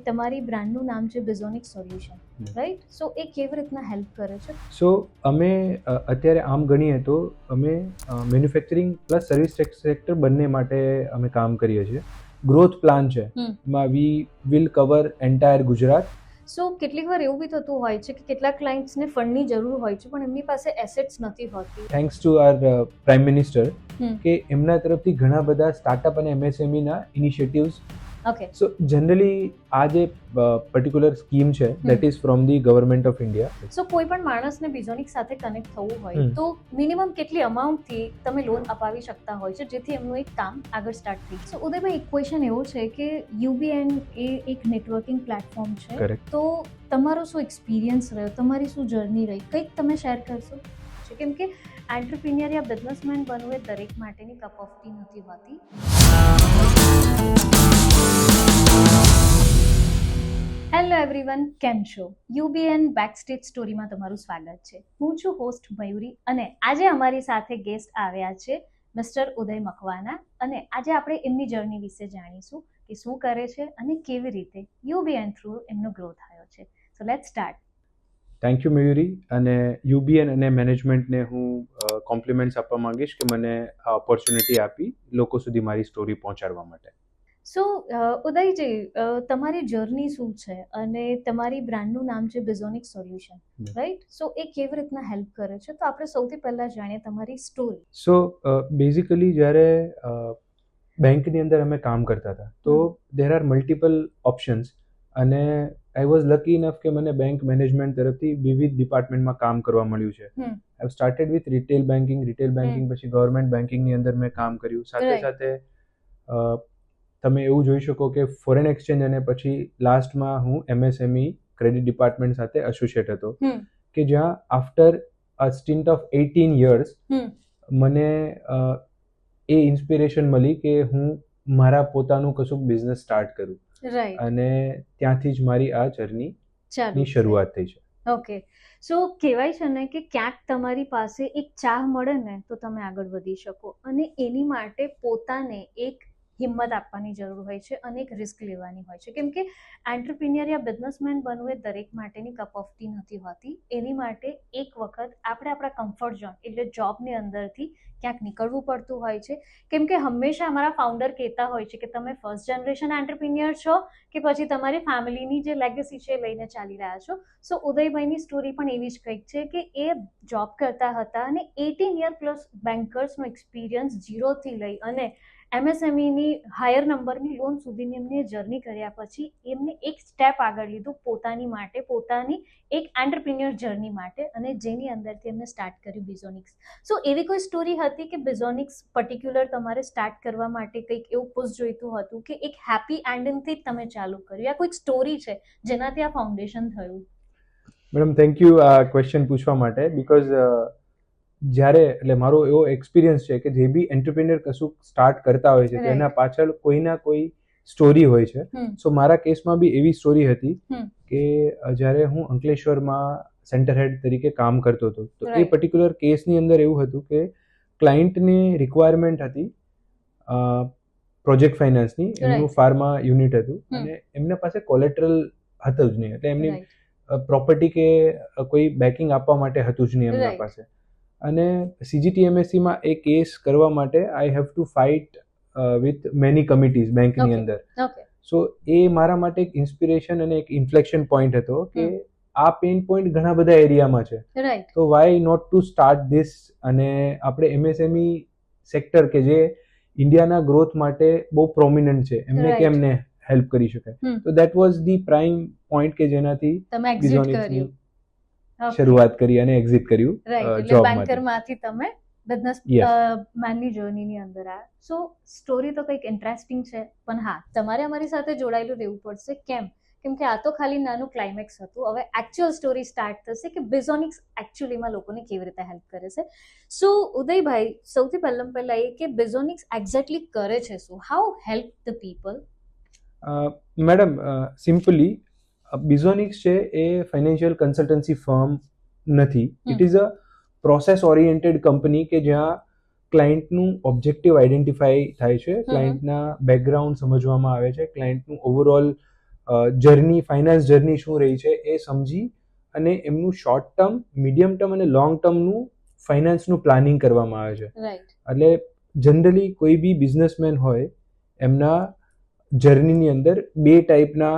તમારી બ્રાન્ડનું નામ છે બિઝોનિક સોલ્યુશન, રાઈટ? સો એ કેવી રીતના હેલ્પ કરે છે? સો અમે અત્યારે આમ ગણીએ તો અમે મેન્યુફેક્ચરિંગ પ્લસ સર્વિસ સેક્ટર બંને માટે અમે કામ કરીએ છીએ. ગ્રોથ પ્લાન છે એમાં we will cover entire Gujarat. So કેટલીક વાર એવું બી થતું હોય છે કે કેટલાક ક્લાયન્ટ્સને ફંડની જરૂર હોય છે પણ એમની પાસે એસેટ્સ નથી હોતી. Thanks to our prime minister કે એમના તરફથી ઘણા બધા સ્ટાર્ટઅપ અને MSME ના ઇનિશિયેટિવ્સ. ઓકે. સો જનરલી આ જે પર્ટિક્યુલર સ્કીમ છે that is from the government of India. So કોઈ પણ માણસને બિઝોનિક સાથે કનેક્ટ થવું હોય તો મિનિમમ કેટલી અમાઉન્ટથી તમે લોન અપાવી શકતા હોય છે જેથી એમનું એક કામ આગળ સ્ટાર્ટ થઈ? સો ઉદયભાઈ, એક ક્વેશ્ચન એવો છે કે UBN એ એક નેટવર્કિંગ પ્લેટફોર્મ છે. Correct. તો તમારો શું એક્સપિરિયન્સ રહ્યો, તમારી શું જર્ની રહી, કંઈક તમે શેર કરશો? કેમ કે એન્ટરપ્રિન્યોર યા બિઝનેસમેન બનવું એ દરેક માટેની કપ ઓફ ટી નથી હોતી. હેલો એવરીવન, કેમ છો? UBN બેકસ્ટેજ સ્ટોરીમાં તમારું સ્વાગત છે. હું છું હોસ્ટ મયુરી અને આજે અમારી સાથે ગેસ્ટ આવ્યા છે મિસ્ટર ઉદય મકવાના અને આજે આપણે એમની જર્ની વિશે જાણીશું કે શું કરે છે અને કેવી રીતે UBN થ્રુ એમનો ગ્રોથ થયો છે. So let's start. Thank you Mayuri. અને UBN અને મેનેજમેન્ટને હું કોમ્પ્લિમેન્ટ્સ આપવા માંગીશ કે મને આ ઓપોર્ચ્યુનિટી આપી લોકો સુધી મારી સ્ટોરી પહોંચાડવા માટે. સો ઉદયજી, તમારી જર્ની શું છે અને તમારી બ્રાન્ડનું નામ છે બિઝોનિક સોલ્યુશન, રાઈટ? સો એ કેવી રીતના હેલ્પ કરે છે? તો આપણે સૌથી પહેલા જાણીએ તમારી સ્ટોરી. સો બેઝિકલી જ્યારે બેંકની અંદર અમે કામ કરતા હતા તો દેર આર મલ્ટિપલ ઓપ્શન્સ અને આઈ વોઝ લકી ઇનફ કે મને બેંક મેનેજમેન્ટ તરફથી વિવિધ ડિપાર્ટમેન્ટમાં કામ કરવા મળ્યું છે. I have started with retail banking પછી ગવર્મેન્ટ બેન્કિંગની અંદર મેં કામ કર્યું. સાથે સાથે તમે એવું જોઈ શકો કે ફોરેન એક્સચેન્જ અને પછી લાસ્ટમાં હું MSME ક્રેડિટ ડિપાર્ટમેન્ટ સાથે એસોસિએટ હતો કે જ્યાં આફ્ટર અ સ્ટિન્ટ ઓફ 18 years મને એ ઇન્સ્પિરેશન મળી કે હું મારા પોતાનું કશુંક બિઝનેસ સ્ટાર્ટ કરું. અને ત્યાંથી જ મારી આ જર્નીની શરૂઆત થઈ છે. ઓકે. સો કહેવાય છે ને કે ક્યાંક તમારી પાસે એક ચાહ મળે ને તો તમે આગળ વધી શકો અને એની માટે પોતાને એક હિંમત આપવાની જરૂર હોય છે અને એક રિસ્ક લેવાની હોય છે. કેમ કે એન્ટરપ્રિન્યોર યા બિઝનેસમેન બનવું એ દરેક માટેની કપ ઓફ ટી નથી હોતી. એની માટે એક વખત આપણે આપણા કમ્ફર્ટ ઝોન એટલે જોબની અંદરથી ક્યાંક નીકળવું પડતું હોય છે. કેમ કે હંમેશા અમારા ફાઉન્ડર કહેતા હોય છે કે તમે ફર્સ્ટ જનરેશન એન્ટરપ્રિન્યોર છો કે પછી તમારી ફેમિલીની જે લેગેસી છે એ લઈને ચાલી રહ્યા છો. સો ઉદયભાઈની સ્ટોરી પણ એવી જ કંઈક છે કે એ જોબ કરતા હતા અને 18 year પ્લસ બેન્કર્સનો એક્સપિરિયન્સ ઝીરોથી લઈ અને MSMEની હાયર નંબરની લોન સુધીની એમને જર્ની કર્યા પછી એમને એક સ્ટેપ આગળ લીધું પોતાની માટે, પોતાની એક એન્ટરપ્રિન્યોર જર્ની માટે, અને જેની અંદરથી એમને સ્ટાર્ટ કર્યું બિઝોનિક્સ. સો એવી કોઈ સ્ટોરી હતી કે બિઝોનિક્સ પર્ટિક્યુલર તમારે સ્ટાર્ટ કરવા માટે કંઈક એવું પુશ જોઈતું હતું કે એક હેપી એન્ડિંગથી જ તમે ચાલુ કર્યું, યા કોઈક સ્ટોરી છે જેનાથી આ ફાઉન્ડેશન થયું? મેડમ, થેન્ક યુ આ ક્વેશ્ચન પૂછવા માટે. બીકોઝ જ્યારે એટલે મારો એવો એક્સપિરિયન્સ છે કે જે બી એન્ટરપ્રિન્યોર કશું સ્ટાર્ટ કરતા હોય છે તેના પાછળ કોઈ ના કોઈ સ્ટોરી હોય છે. સો મારા કેસમાં બી એવી સ્ટોરી હતી કે જ્યારે હું અંકલેશ્વરમાં સેન્ટર હેડ તરીકે કામ કરતો હતો તો એ પર્ટિક્યુલર કેસની અંદર એવું હતું કે ક્લાયન્ટની રિક્વાયરમેન્ટ હતી પ્રોજેક્ટ ફાઇનાન્સની. એમનું ફાર્મા યુનિટ હતું અને એમના પાસે કોલેટરલ હતું જ નહીં, એટલે એમની પ્રોપર્ટી કે કોઈ બેકિંગ આપવા માટે હતું જ નહીં એમના પાસે. અને CGTMSEમાં એ કેસ કરવા માટે I have to fight with many committees બેંકની અંદર. સો એ મારા માટે એક ઇન્સ્પિરેશન અને એક ઇન્ફ્લેક્શન પોઈન્ટ હતો કે આ પેઇન પોઈન્ટ ઘણા બધા એરિયામાં છે, તો why not to start this. અને આપણે MSME સેક્ટર કે જે ઇન્ડિયાના ગ્રોથ માટે બહુ પ્રોમિનન્ટ છે એમને કેમને હેલ્પ કરી શકે. તો that was the prime point કે જેનાથી બિઝોનિક્સની શરૂઆત કરી અને એક્ઝિટ કર્યું. એટલે બેન્કરમાંથી તમે બિઝનેસ મેનની જર્નીની અંદર આવ્યા. સો સ્ટોરી તો કંઈક ઇન્ટરેસ્ટિંગ છે, પણ હા, તમારે અમારી સાથે જોડાયેલું રહેવું પડશે. કેમ કે આ તો ખાલી નાનું ક્લાઇમેક્સ હતું. હવે એકચ્યુઅલ સ્ટોરી સ્ટાર્ટ થશે કે બિઝોનિક્સ એકચ્યુઅલીમાં લોકોને કેવી રીતે હેલ્પ કરે છે. સો ઉદયભાઈ, સૌથી પહેલા એ કે બિઝોનિક્સ એક્ઝેક્ટલી કરે છે શું? How help the people? Madam, simply Bizonics છે એ ફાઇનાન્શિયલ કન્સલ્ટન્સી ફર્મ નથી. It is a process oriented company કે જ્યાં ક્લાયન્ટનું ઓબ્જેક્ટિવ આઈડેન્ટિફાઈ થાય છે, ક્લાયન્ટના બેકગ્રાઉન્ડ સમજવામાં આવે છે, ક્લાયન્ટનું ઓવરઓલ જર્ની, ફાઇનાન્સ જર્ની શું રહી છે એ સમજી અને એમનું શોર્ટ ટર્મ, મીડિયમ ટર્મ અને લોંગ ટર્મનું ફાઇનાન્સનું પ્લાનિંગ કરવામાં આવે છે. રાઈટ. એટલે જનરલી કોઈ બી બિઝનેસમેન હોય એમના જર્નીની અંદર બે ટાઈપના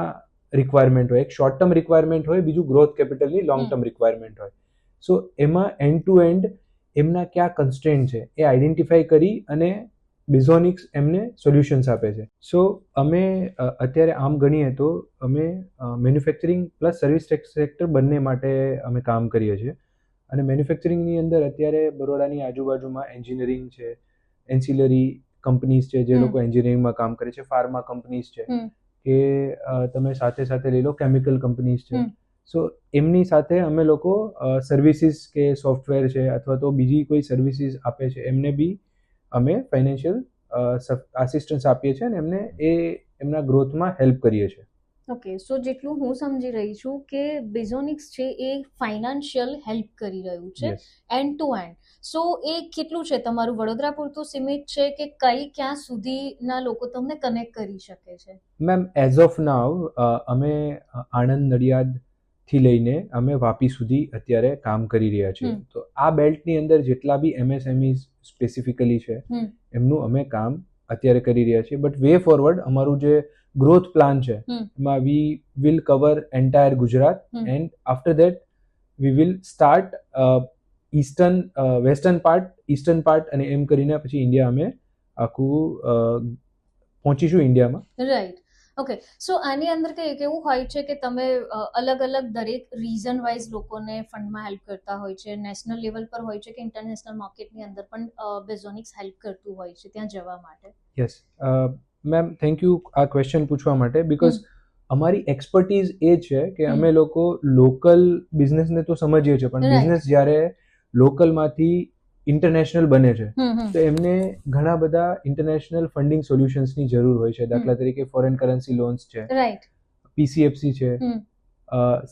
રિક્વાયરમેન્ટ હોય. એક શોર્ટ ટર્મ રિક્વાયરમેન્ટ હોય, બીજું ગ્રોથ કેપિટલની લોંગ ટર્મ રિક્વાયરમેન્ટ હોય. સો એમાં એન્ડ ટુ એન્ડ એમના ક્યાં કન્સ્ટ્રેન્ટ છે એ આઈડેન્ટિફાઈ કરી અને બિઝોનિક્સ એમને સોલ્યુશન્સ આપે છે. સો અમે અત્યારે આમ ગણીએ તો અમે મેન્યુફેક્ચરિંગ પ્લસ સર્વિસ સેક્ટર બંને માટે અમે કામ કરીએ છીએ. અને મેન્યુફેક્ચરિંગની અંદર અત્યારે બરોડાની આજુબાજુમાં એન્જિનિયરિંગ છે, એન્સિલરી કંપનીઝ છે જે લોકો એન્જિનિયરિંગમાં કામ કરે છે, ફાર્મા કંપનીઝ છે, કે તમે સાથે સાથે લઈ લો કેમિકલ કંપનીઝ છે. સો એમની સાથે અમે લોકો સર્વિસીસ કે સોફ્ટવેર છે અથવા તો બીજી કોઈ સર્વિસીસ આપે છે એમને બી અમે ફાઇનાન્શિયલ આસિસ્ટન્સ આપીએ છીએ અને એમને એમના ગ્રોથમાં હેલ્પ કરીએ છીએ. ઓકે, સો જેટલું હું સમજી રહી છું કે બિઝોનિક્સ છે એ ફાઇનાન્શિયલ હેલ્પ કરી રહ્યું છે એન્ડ ટુ એન્ડ. સો એ કેટલું છે તમારું વડોદરા પૂરતું સીમિત છે કે ક્યાં સુધીના લોકો તમને કનેક્ટ કરી શકે છે? મેમ, એઝ ઓફ નાવ અમે આણંદ, નડિયાદ થી લઈને અમે વાપી સુધી અત્યારે કામ કરી રહ્યા છીએ. તો આ બેલ્ટની અંદર જેટલા બી MSME સ્પેસિફિકલી છે એમનું અમે કામ અત્યારે કરી રહ્યા છીએ. બટ વે ફોરવર્ડ અમારું જે ગ્રોથ પ્લાન છે એમાં we will cover entire Gujarat and after that we will start western part અને એમ કરીને પછી ઇન્ડિયા અમે આખું પહોંચીશું ઇન્ડિયામાં. રાઈટ. ઓકે, સો આની અંદર કંઈક એવું હોય છે કે તમે અલગ અલગ દરેક રીઝન વાઇઝ લોકોને ફંડમાં હેલ્પ કરતા હોય છે, નેશનલ લેવલ પર હોય છે કે ઇન્ટરનેશનલ માર્કેટની અંદર પણ બિઝોનિક્સ હેલ્પ કરતું હોય છે ત્યાં જવા માટે? યસ મેમ, થેન્ક યુ આ ક્વેશ્ચન પૂછવા માટે. બીકોઝ અમારી એક્સપર્ટીઝ એ છે કે અમે લોકો લોકલ બિઝનેસને તો સમજીએ છીએ, પણ બિઝનેસ જ્યારે લોકલમાંથી ઇન્ટરનેશનલ બને છે તો એમને ઘણા બધા ઇન્ટરનેશનલ ફંડિંગ સોલ્યુશન્સની જરૂર હોય છે. દાખલા તરીકે ફોરેન કરન્સી લોન્સ છે, PCFC છે,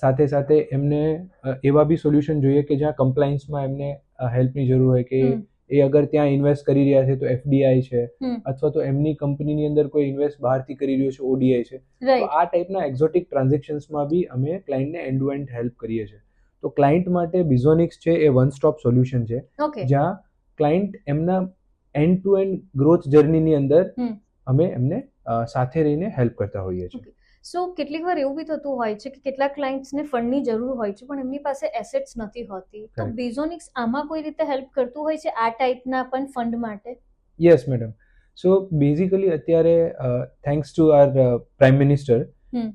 સાથે સાથે એમને એવા બી સોલ્યુશન જોઈએ કે જ્યાં કમ્પ્લાયન્સમાં એમને હેલ્પની જરૂર હોય કે એ અગર ત્યાં ઇન્વેસ્ટ કરી રહ્યા છે તો FDI છે, અથવા તો એમની કંપનીની અંદર કોઈ ઇન્વેસ્ટ બહારથી કરી રહ્યો છે ODI છે. તો આ ટાઈપના એક્ઝોટિક ટ્રાન્ઝેક્શન્સમાં બી અમે ક્લાયન્ટને એન્ડ ટુ એન્ડ હેલ્પ કરીએ છીએ. તો ક્લાયન્ટ માટે બિઝોનિક્સ છે એ વન સ્ટોપ સોલ્યુશન છે જ્યાં ક્લાયન્ટ એમના એન્ડ ટુ એન્ડ ગ્રોથ જર્નીની અંદર અમે એમને સાથે રહીને હેલ્પ કરતા હોઈએ છીએ. સો કેટલીક વાર એવું બી થતું હોય છે કે કેટલાક ક્લાયન્ટ્સને ફંડની જરૂર હોય છે પણ એમની પાસે એસેટ્સ નથી હોતી, તો બિઝોનિક્સ આમાં કોઈ રીતે હેલ્પ કરતું હોય છે આ ટાઈપના પણ ફંડ માટે? Yes madam. સો બેઝિકલી અત્યારે thanks to our prime minister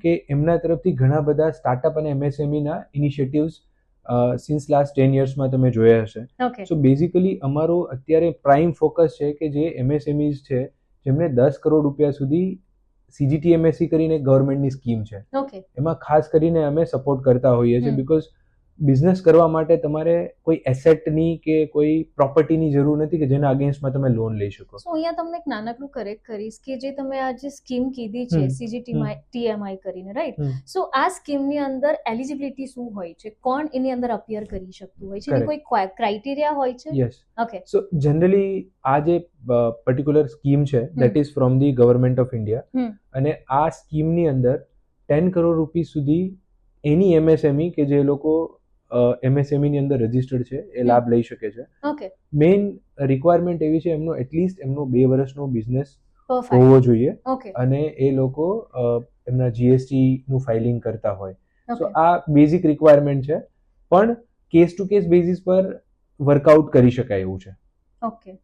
કે એમના તરફથી ઘણા બધા સ્ટાર્ટઅપ અને MSME ના ઇનિશિયેટિવ્સ સિન્સ લાસ્ટ 10 yearsમાં તમે જોયા હશે. સો બેઝિકલી અમારો અત્યારે પ્રાઇમ ફોકસ છે કે જે MSMEs છે જેમને 10 કરોડ રૂપિયા સુધી CGTMSE કરીને ગવર્મેન્ટની સ્કીમ છે, એમાં ખાસ કરીને અમે સપોર્ટ કરતા હોઈએ છીએ. બીકોઝ બિઝનેસ કરવા માટે તમારે કોઈ એસેટની કે કોઈ પ્રોપર્ટીની જરૂર નથી કે જેના અગેન્સ્ટમાં તમે લોન લઈ શકો. સો અહીંયા તમને એક નાનકડું કરેક્ટ કરીશ કે જે તમે આ જે સ્કીમ કીધી છે CGTMI કરીને, રાઈટ? સો આ સ્કીમની અંદર એલિજિબિલિટી શું હોય છે? કોણ એની અંદર અપિયર કરી શકતું હોય છે? કોઈ ક્રાઇટેરિયા હોય છે? યસ. ઓકે, સો જનરલી આ જે પર્ટિક્યુલર સ્કીમ છે that is from the government of India, અને આ સ્કીમની અંદર 10 કરોડ રૂપીસ સુધી એની MSME કે જે લોકો MSME ની અંદર રજિસ્ટર્ડ છે એ લાભ લઈ શકે છે. મેઇન રિક્વાયરમેન્ટ એવી છે એમનો એટલીસ્ટ એમનો 2 વર્ષનો બિઝનેસ હોવો જોઈએ અને એ લોકો એમના GST નું ફાઇલિંગ કરતા હોય. સો આ બેઝિક રિક્વાયરમેન્ટ છે, પણ કેસ ટુ કેસ બેઝિસ પર વર્કઆઉટ કરી શકાય એવું છે. ઓકે,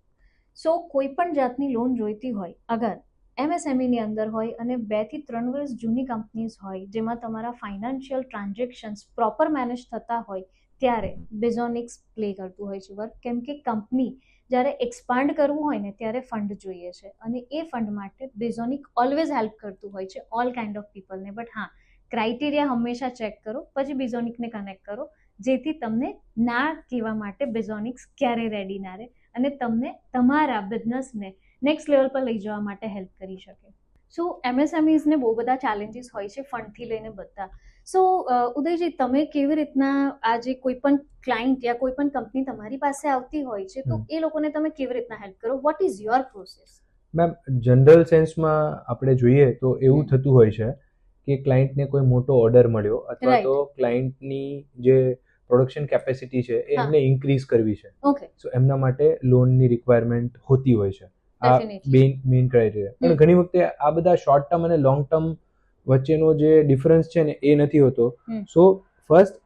સો કોઈ પણ જાતની લોન જોઈતી હોય અગર MSME ની અંદર હોય અને 2 થી 3 વર્ષ જૂની કંપનીઝ હોય જેમાં તમારા ફાઇનાન્શિયલ ટ્રાન્ઝેક્શન્સ પ્રોપર મેનેજ થતા હોય ત્યારે બિઝોનિક્સ પ્લે કરતું હોય છે વર્ક. કેમ કે કંપની જ્યારે એક્સપાન્ડ કરવું હોય ને ત્યારે ફંડ જોઈએ છે અને એ ફંડ માટે બિઝોનિક ઓલવેઝ હેલ્પ કરતું હોય છે ઓલ કાઇન્ડ ઓફ પીપલને. બટ હા, ક્રાઇટેરિયા હંમેશા ચેક કરો પછી બિઝોનિકને કનેક્ટ કરો જેથી તમને ના કહેવા માટે બિઝોનિક્સ ક્યારેય રેડી ના રહે અને તમને તમારા બિઝનેસને નેક્સ્ટ લેવલ પર લઈ જવા માટે હેલ્પ કરી શકે. સો MSMEsને બહુ બધા ચેલેન્જીસ હોય છે ફંડથી લઈને બધા. સો ઉદયજી, તમે કેવી રીતના આ જે કોઈ પણ ક્લાયન્ટ યા કોઈ પણ કંપની તમારી પાસે આવતી હોય છે તો એ લોકોને તમે કેવી રીતના હેલ્પ કરો? What is your process? Ma'am, general સેન્સમાં આપણે જોઈએ તો એવું થતું હોય છે કે ક્લાયન્ટને કોઈ મોટો ઓર્ડર મળ્યો અથવા Right. તો ક્લાયન્ટની જે પ્રોડક્શન કેપેસિટી છે એ હા. એમને ઇન્ક્રીઝ કરવી છે, ઓકે, સો એમના માટે લોનની રિક્વાયરમેન્ટ હોતી હોય છે. આ Definitely. Main criteria. પણ હમ. ઘણી વખતે આ બધા શોર્ટ ટર્મ અને લોંગ ટર્મ વચ્ચેનો જે ડિફરન્સ છે ને એ નથી હોતો. હમ. સો ફર્સ્ટ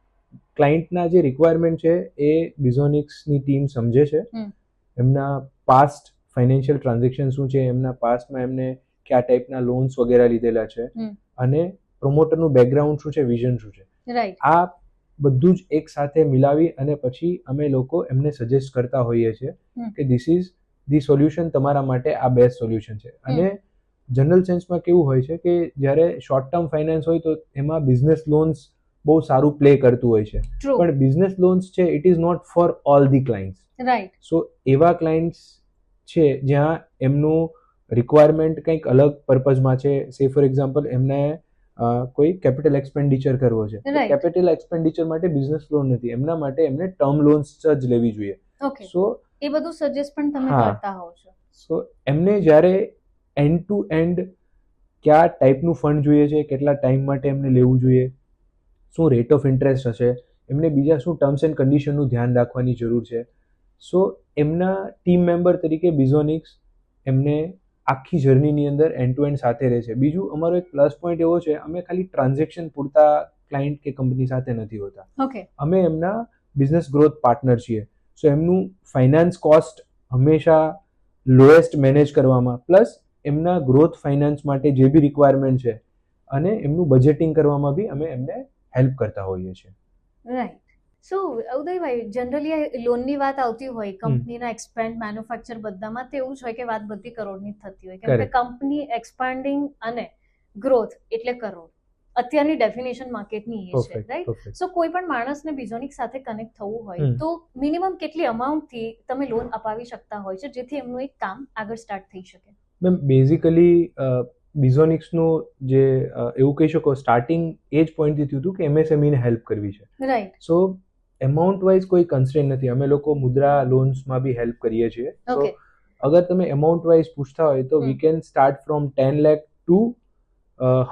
ક્લાયન્ટના જે રિક્વાયરમેન્ટ છે એ બિઝોનિક્સની ટીમ સમજે છે. હમ. એમના પાસ્ટ ફાઇનાન્શિયલ ટ્રાન્ઝેક્શન શું છે, એમના પાસ્ટમાં એમને કયા ટાઈપના લોન્સ વગેરે લીધેલા છે, હમ. અને પ્રમોટરનું બેકગ્રાઉન્ડ શું છે, વિઝન શું છે, રાઈટ, આ બધું જ એક સાથે મિલાવી અને પછી અમે લોકો એમને સજેસ્ટ કરતા હોઈએ છીએ હમ. કે ધીસ ઇઝ ધી સોલ્યુશન, તમારા માટે આ બેસ્ટ સોલ્યુશન છે. અને જનરલ સેન્સમાં કેવું હોય છે કે જ્યારે શોર્ટ ટર્મ ફાઇનાન્સ હોય તો એમાં બિઝનેસ લોન્સ બહુ સારું પ્લે કરતું હોય છે, ટ્રુ, પણ બિઝનેસ લોન્સ છે it is not for all the clients. Right, so એવા ક્લાયન્ટ્સ છે જ્યાં એમનું રિક્વાયરમેન્ટ કંઈક અલગ પર્પઝમાં છે. સે ફોર એક્ઝામ્પલ એમને કોઈ કેપિટલ એક્સપેન્ડિચર કરવો છે, Right. કેપિટલ એક્સપેન્ડિચર માટે બિઝનેસ લોન નથી, એમના માટે એમને ટર્મ લોન્સ જ લેવી જોઈએ. ઓકે, સો એ બધું સજેસ્ટ પણ તમે હા. કરતા હોવ છો. સો એમને જ્યારે એન્ડ ટુ એન્ડ કયા ટાઈપનું ફંડ જોઈએ છે, કેટલા ટાઈમ માટે એમને લેવું જોઈએ, શું રેટ ઓફ ઇન્ટરેસ્ટ હશે, એમને બીજા શું ટર્મ્સ એન્ડ કન્ડિશનનું ધ્યાન રાખવાની જરૂર છે. સો એમના ટીમ મેમ્બર તરીકે બિઝોનિક્સ એમને આખી જર્નીની અંદર એન્ડ ટુ એન્ડ સાથે રહે છે. બીજું અમારો એક પ્લસ પોઈન્ટ એવો છે, અમે ખાલી ટ્રાન્ઝેક્શન પૂરતા ક્લાયન્ટ કે કંપની સાથે નથી હોતા, ઓકે, અમે એમના બિઝનેસ ગ્રોથ પાર્ટનર છીએ. સો એમનું ફાઇનાન્સ કોસ્ટ હંમેશા લોએસ્ટ મેનેજ કરવામાં, પ્લસ એમના ગ્રોથ ફાઇનાન્સ માટે જે બી રિક્વાયરમેન્ટ છે અને એમનું બજેટિંગ કરવામાં બી અમે એમને હેલ્પ કરતા હોઈએ છીએ. રાઈટ. સો ઉદયભાઈ, જનરલી લોનની વાત આવતી હોય કંપનીના એક્સપેન્ડ મેન્યુફેક્ચર બધામાં તો એવું જ હોય કે વાત બધી કરોડની જ થતી હોય, કેમ કે Correct. કંપની એક્સપાન્ડિંગ અને ગ્રોથ એટલે કરોડ. અત્યારની ડેફિનેશન માર્કેટની એ છે, Perfect, રાઈટ? perfect. સો કોઈ પણ માણસને બિઝોનિક સાથે કનેક્ટ થવું હોય હમ. તો મિનિમમ કેટલી અમાઉન્ટથી તમે લોન અપાવી શકતા હોય છે જેથી એમનું એક કામ આગળ સ્ટાર્ટ થઈ શકે? મેમ બેઝિકલી બિઝોનિક્સનું જે એવું કહી શકો સ્ટાર્ટિંગ એ જ પોઈન્ટથી થયું હતું કે એમએસએમઈને હેલ્પ કરવી છે. રાઈટ, સો એમાઉન્ટ વાઇઝ કોઈ કન્સ્ટ્રેન્ટ નથી, અમે લોકો મુદ્રા લોન્સમાં બી હેલ્પ કરીએ છીએ. સો ઓકે, અગર તમે એમાઉન્ટ વાઇઝ પૂછતા હોય તો we hmm. Can start from 10 lakh to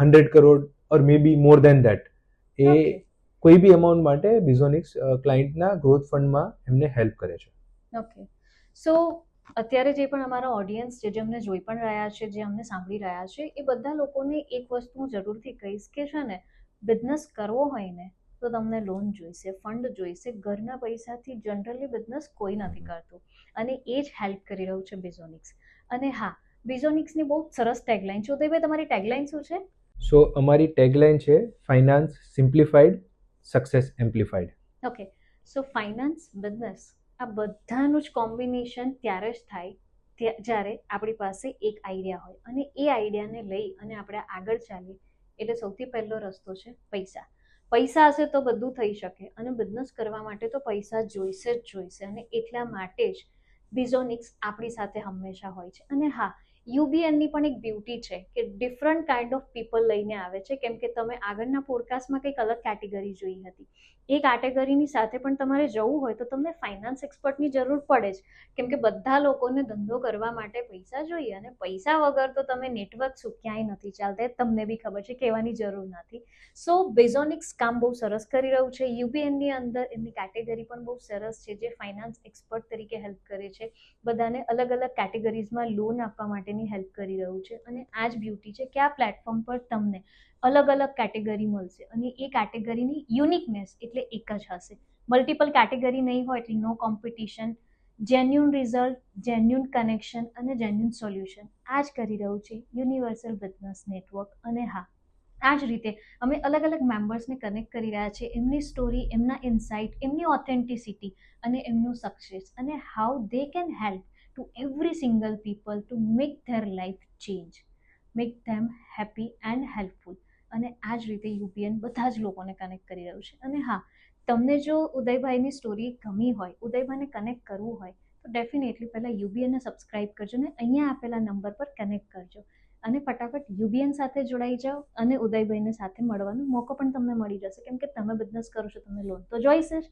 100 crore or maybe more than that. A okay, કોઈ બી અમાઉન્ટ માટે બિઝોનિક્સ ક્લાયન્ટના ગ્રોથ ફંડમાં એમને હેલ્પ કરે છે. ઓકે. સો અત્યારે જે પણ અમારા ઓડિયન્સ છે, જે અમને જોઈ પણ રહ્યા છે, જે અમને સાંભળી રહ્યા છે, એ બધા લોકોને એક વસ્તુ હું જરૂરથી કહીશ કે છે ને, બિઝનેસ કરવો હોય ને તો તમને લોન જોઈશે, ફંડ જોઈશે. ઘરના પૈસાથી જનરલી બિઝનેસ કોઈ નથી કરતું, અને એ જ હેલ્પ કરી રહ્યું છે બિઝોનિક્સ. અને હા, બિઝોનિક્સની બહુ સરસ ટેગલાઇન છે. ઉદયભાઈ, તમારી ટેગલાઇન શું છે? સો અમારી ટેગલાઇન છે ફાઇનાન્સ સિમ્પ્લિફાઈડ, સક્સેસ એમ્પ્લિફાઈડ. ઓકે. સો ફાઇનાન્સ, બિઝનેસ, આ બધાનું જ કોમ્બિનેશન ત્યારે જ થાય જ્યારે આપણી પાસે એક આઈડિયા હોય, અને એ આઈડિયાને લઈ અને આપણે આગળ ચાલીએ. એટલે સૌથી પહેલો રસ્તો છે પૈસા. પૈસા હશે તો બધું થઈ શકે, અને બિઝનેસ કરવા માટે તો પૈસા જોઈશે જ જોઈશે, અને એટલા માટે જ બિઝોનિક્સ આપણી સાથે હંમેશા હોય છે. અને હા, યુબીએનની પણ એક બ્યુટી છે કે ડિફરન્ટ કાઇન્ડ ઓફ પીપલ લઈને આવે છે, કેમ કે તમે આગળના પોડકાસ્ટમાં કંઈક અલગ કેટેગરી જોઈ હતી. એ કેટેગરીની સાથે પણ તમારે જવું હોય તો તમને ફાઇનાન્સ એક્સપર્ટની જરૂર પડે જ, કેમ કે બધા લોકોને ધંધો કરવા માટે પૈસા જોઈએ, અને પૈસા વગર તો તમે નેટવર્ક શું ક્યાંય નથી ચાલતા, તમને બી ખબર છે, કહેવાની જરૂર નથી. સો બિઝોનિક્સ કામ બહુ સરસ કરી રહ્યું છે. યુબીએનની અંદર એમની કેટેગરી પણ બહુ સરસ છે, જે ફાઇનાન્સ એક્સપર્ટ તરીકે હેલ્પ કરે છે, બધાને અલગ અલગ કેટેગરીઝમાં લોન આપવા માટેની હેલ્પ કરી રહ્યું છે. અને આ જ બ્યુટી છે કે આ પ્લેટફોર્મ પર તમને અલગ અલગ કેટેગરી મળશે, અને એ કેટેગરીની યુનિકનેસ એટલે એક જ હશે. મલ્ટિપલ કેટેગરી નહીં હોય એટલે no competition, genuine result, genuine connection અને જેન્યુન સોલ્યુશન. આ જ કરી રહ્યું છે યુનિવર્સલ બિઝનેસ નેટવર્ક. અને હા, આ જ રીતે અમે અલગ અલગ મેમ્બર્સને કનેક્ટ કરી રહ્યા છે, એમની સ્ટોરી, એમના ઇન્સાઇટ, એમની ઓથેન્ટિસિટી અને એમનું સક્સેસ, અને how they can help to every single people to make there life change, make them happy and helpful. અને આ જ રીતે યુપીએન બધા જ લોકોને કનેક્ટ કરી રહ્યું છે. અને હા, તમને જો ઉદયભાઈની સ્ટોરી ગમી હોય, ઉદયભાઈને કનેક્ટ કરવું હોય, તો ડેફિનેટલી પહેલાં યુબીએનને સબસ્ક્રાઇબ કરજો ને અહીંયા આપેલા નંબર પર કનેક્ટ કરજો, અને ફટાફટ યુબીએન સાથે જોડાઈ જાઓ, અને ઉદયભાઈને સાથે મળવાનો મોકો પણ તમને મળી જશે, કેમ કે તમે બિઝનેસ કરો છો, તમે લોન તો જોઈશે જ.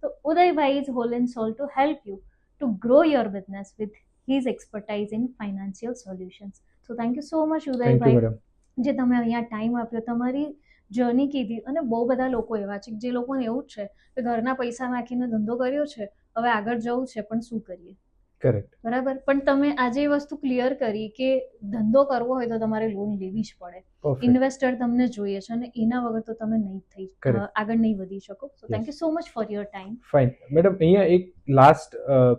તો Udaybhai is whole and sole to help you to grow your business with his expertise in financial solutions. So thank you so much, thank you Udayભાઈ. મેડમ. જે તમે અહીંયા ટાઈમ આપ્યો, તમારી જર્ની કીધી. અને બહુ બધા લોકો એવા છે જે લોકોને એવું જ છે કે ઘરના પૈસા નાખીને ધંધો કર્યો છે, હવે આગળ જવું છે પણ શું કરીએ. કરેક્ટ. બરાબર. પણ તમે આજે એ વસ્તુ ક્લિયર કરી કે ધંધો કરવો હોય તો તમારે લોન લેવી જ પડે, પરફેક્ટ. ઇન્વેસ્ટર તમને જોઈએ છે અને એના વગર તો તમે નહીં Correct. આગળ નહીં વધી શકો. So thank you so much for your time. Fine madam, અહીંયા એક લાસ્ટ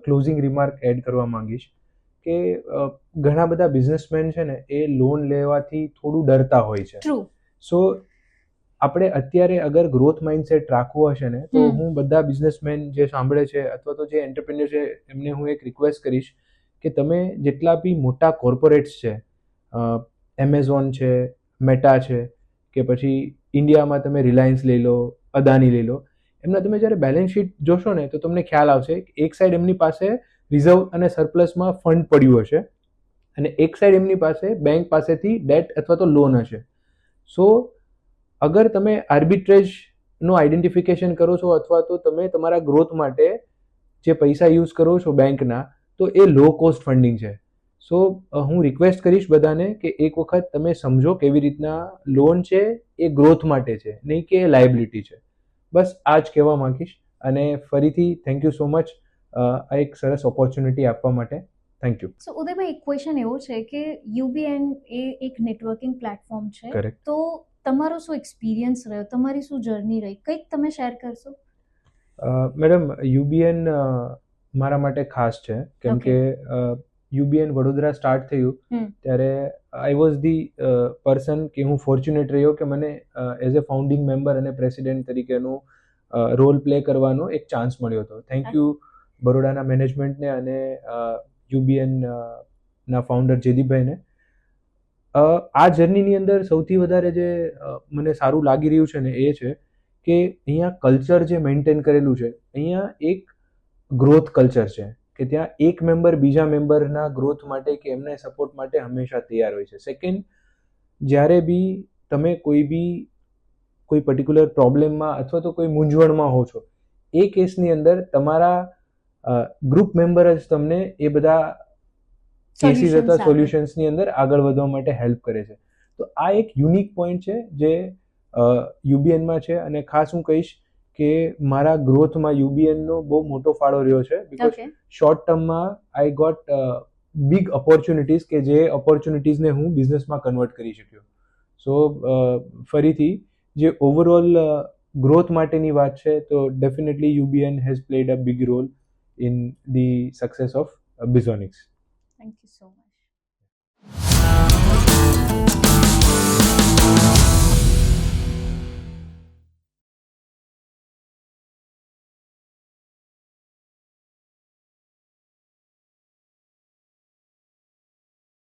ક્લોઝિંગ રિમાર્ક એડ કરવા માંગીશ કે ઘણા બધા બિઝનેસમેન છે ને એ લોન લેવાથી થોડું ડરતા હોય છે. ટ્રુ. સો આપણે અત્યારે અગર ગ્રોથ માઇન્ડસેટ રાખવો હશે ને તો હું બધા બિઝનેસમેન જે સાંભળે છે અથવા તો જે એન્ટરપ્રેન્યોર છે એમને હું એક રિક્વેસ્ટ કરીશ કે તમે જેટલા બી મોટા કોર્પોરેટ્સ છે, એમેઝોન છે, મેટા છે, કે પછી ઇન્ડિયામાં તમે રિલાયન્સ લઈ લો, અદાની લઈ લો, એમના તમે જ્યારે બેલેન્સ શીટ જોશો ને તો તમને ખ્યાલ આવશે કે એક સાઈડ એમની પાસે રિઝર્વ અને સરપ્લસમાં ફંડ પડ્યું હશે અને એક સાઈડ એમની પાસે બેંક પાસેથી ડેટ અથવા તો લોન હશે. સો અગર તમે આર્બિટ્રેજનું આઈડેન્ટિફિકેશન કરો છો અથવા તો તમે તમારા ગ્રોથ માટે જે પૈસા યુઝ કરો છો બેંકના, તો એ લો કોસ્ટ ફંડિંગ છે. સો હું રિક્વેસ્ટ કરીશ બધાને કે એક વખત તમે સમજો કેવી રીતના લોન છે એ ગ્રોથ માટે છે, નહીં કે એ લાયબિલિટી છે. બસ આ જ કહેવા માંગીશ અને ફરીથી થેન્ક યુ સો મચ આ એક સરસ ઓપોર્ચ્યુનિટી આપવા માટે. Thank you. સો ઉદયભાઈ, એક ક્વેશ્ચન એવો છે કે યુબીએન એ એક નેટવર્કિંગ પ્લેટફોર્મ છે. કરેક્ટ. તો તમારો શું એક્સપિરિયન્સ રહ્યો, તમારી શું જર્ની રહી, કંઈક તમે શેર કરશો? મેડમ, યુબીએન મારા માટે ખાસ છે કેમ કે યુબીએન વડોદરા સ્ટાર્ટ થયું ત્યારે આઈ વોઝ ધી પર્સન કે હું ફોર્ચ્યુનેટ રહ્યો કે મને એઝ અ ફાઉન્ડિંગ મેમ્બર અને પ્રેસિડેન્ટ તરીકેનું રોલ પ્લે કરવાનો એક ચાન્સ મળ્યો હતો. થેન્ક યુ બરોડાના મેનેજમેન્ટને અને યુબીએન ના ફાઉન્ડર જયદીપભાઈને. આ જર્નીની અંદર સૌથી વધારે જે મને સારું લાગી રહ્યું છે ને એ છે કે અહીંયા કલ્ચર જે મેન્ટેન કરેલું છે, અહીંયા એક ગ્રોથ કલ્ચર છે કે ત્યાં એક મેમ્બર બીજા મેમ્બરના ગ્રોથ માટે કે એમના સપોર્ટ માટે હંમેશા તૈયાર હોય છે. સેકન્ડ, જ્યારે બી તમે કોઈ પર્ટિક્યુલર પ્રોબ્લેમમાં અથવા તો કોઈ મૂંઝવણમાં હો છો, એ કેસની અંદર તમારા ગ્રુપ મેમ્બર જ તમને એ બધા કેસીસ અથવા સોલ્યુશન્સની અંદર આગળ વધવા માટે હેલ્પ કરે છે. તો આ એક યુનિક પોઈન્ટ છે જે યુબીએનમાં છે અને ખાસ હું કહીશ કે મારા ગ્રોથમાં યુબીએનનો બહુ મોટો ફાળો રહ્યો છે બીકોઝ શોર્ટ ટર્મમાં આઈ ગોટ બિગ ઓપોર્ચ્યુનિટીઝ કે જે ઓપોર્ચ્યુનિટીઝને હું બિઝનેસમાં કન્વર્ટ કરી શક્યો. સો ફરીથી જે ઓવરઓલ ગ્રોથ માટેની વાત છે તો definitely UBN has played a big role in the success of Bizonics. Thank you so much.